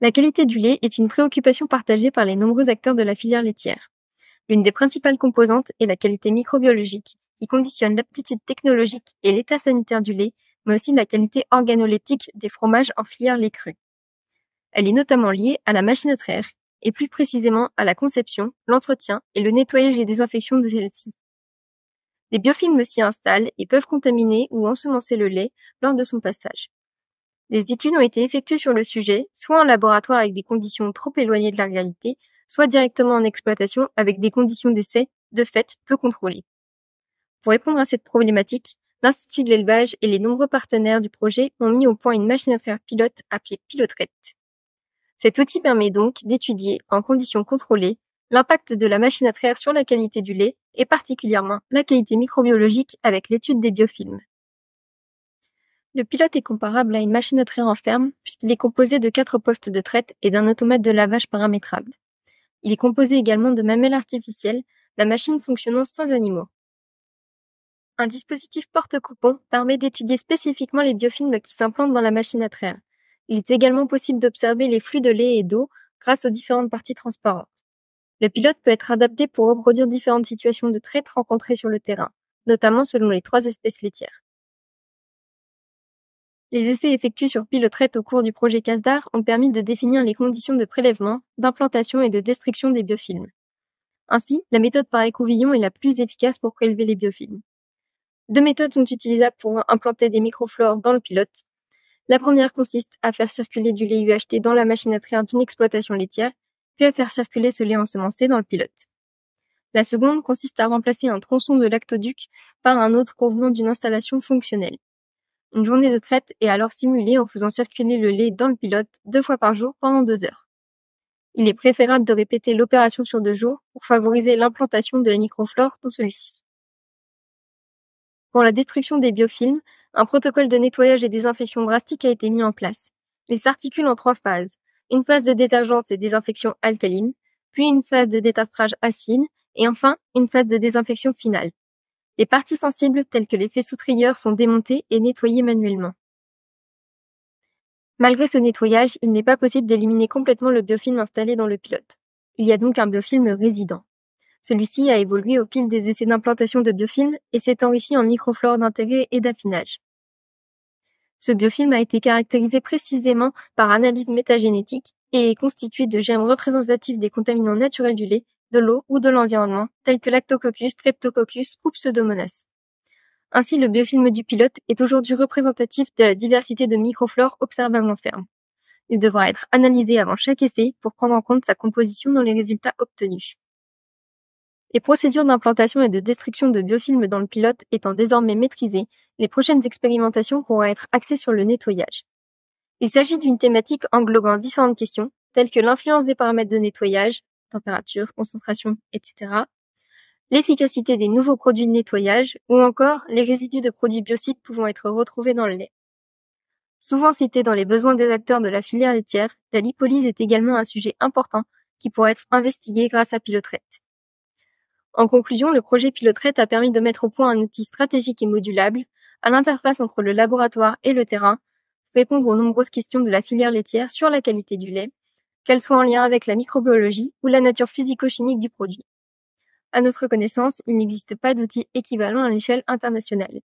La qualité du lait est une préoccupation partagée par les nombreux acteurs de la filière laitière. L'une des principales composantes est la qualité microbiologique, qui conditionne l'aptitude technologique et l'état sanitaire du lait, mais aussi la qualité organoleptique des fromages en filière lait cru. Elle est notamment liée à la machine à traire, et plus précisément à la conception, l'entretien et le nettoyage et désinfection de celle-ci. Des biofilms s'y installent et peuvent contaminer ou ensemencer le lait lors de son passage. Des études ont été effectuées sur le sujet, soit en laboratoire avec des conditions trop éloignées de la réalité, soit directement en exploitation avec des conditions d'essai, de fait, peu contrôlées. Pour répondre à cette problématique, l'Institut de l'élevage et les nombreux partenaires du projet ont mis au point une machine à traire pilote appelée Pilotrette. Cet outil permet donc d'étudier, en conditions contrôlées, l'impact de la machine à traire sur la qualité du lait et particulièrement la qualité microbiologique avec l'étude des biofilms. Le pilote est comparable à une machine à traire en ferme puisqu'il est composé de 4 postes de traite et d'un automate de lavage paramétrable. Il est composé également de mamelles artificielles, la machine fonctionnant sans animaux. Un dispositif porte-coupon permet d'étudier spécifiquement les biofilms qui s'implantent dans la machine à traire. Il est également possible d'observer les flux de lait et d'eau grâce aux différentes parties transparentes. Le pilote peut être adapté pour reproduire différentes situations de traite rencontrées sur le terrain, notamment selon les 3 espèces laitières. Les essais effectués sur Pilotrette au cours du projet CASDAR ont permis de définir les conditions de prélèvement, d'implantation et de destruction des biofilms. Ainsi, la méthode par écouvillon est la plus efficace pour prélever les biofilms. 2 méthodes sont utilisables pour implanter des microflores dans le pilote. La première consiste à faire circuler du lait UHT dans la machine à traire d'une exploitation laitière, puis à faire circuler ce lait ensemencé dans le pilote. La seconde consiste à remplacer un tronçon de lactoduc par un autre provenant d'une installation fonctionnelle. Une journée de traite est alors simulée en faisant circuler le lait dans le pilote 2 fois par jour pendant 2 heures. Il est préférable de répéter l'opération sur 2 jours pour favoriser l'implantation de la microflore dans celui-ci. Pour la destruction des biofilms, un protocole de nettoyage et désinfection drastique a été mis en place. Il s'articule en 3 phases. Une phase de détergence et désinfection alcaline, puis une phase de détartrage acide, et enfin une phase de désinfection finale. Les parties sensibles, telles que les faisceaux trieurs, sont démontées et nettoyées manuellement. Malgré ce nettoyage, il n'est pas possible d'éliminer complètement le biofilm installé dans le pilote. Il y a donc un biofilm résident. Celui-ci a évolué au fil des essais d'implantation de biofilms et s'est enrichi en microflore d'intérêt et d'affinage. Ce biofilm a été caractérisé précisément par analyse métagénétique et est constitué de germes représentatifs des contaminants naturels du lait, de l'eau ou de l'environnement, tels que Lactococcus, Streptococcus ou Pseudomonas. Ainsi, le biofilm du pilote est aujourd'hui représentatif de la diversité de microflores observables en ferme. Il devra être analysé avant chaque essai pour prendre en compte sa composition dans les résultats obtenus. Les procédures d'implantation et de destruction de biofilms dans le pilote étant désormais maîtrisées, les prochaines expérimentations pourront être axées sur le nettoyage. Il s'agit d'une thématique englobant différentes questions, telles que l'influence des paramètres de nettoyage, température, concentration, etc., l'efficacité des nouveaux produits de nettoyage, ou encore les résidus de produits biocides pouvant être retrouvés dans le lait. Souvent cité dans les besoins des acteurs de la filière laitière, la lipolyse est également un sujet important qui pourrait être investigué grâce à Pilotrette. En conclusion, le projet Pilotrette a permis de mettre au point un outil stratégique et modulable, à l'interface entre le laboratoire et le terrain, pour répondre aux nombreuses questions de la filière laitière sur la qualité du lait, qu'elles soient en lien avec la microbiologie ou la nature physico-chimique du produit. À notre connaissance, il n'existe pas d'outil équivalent à l'échelle internationale.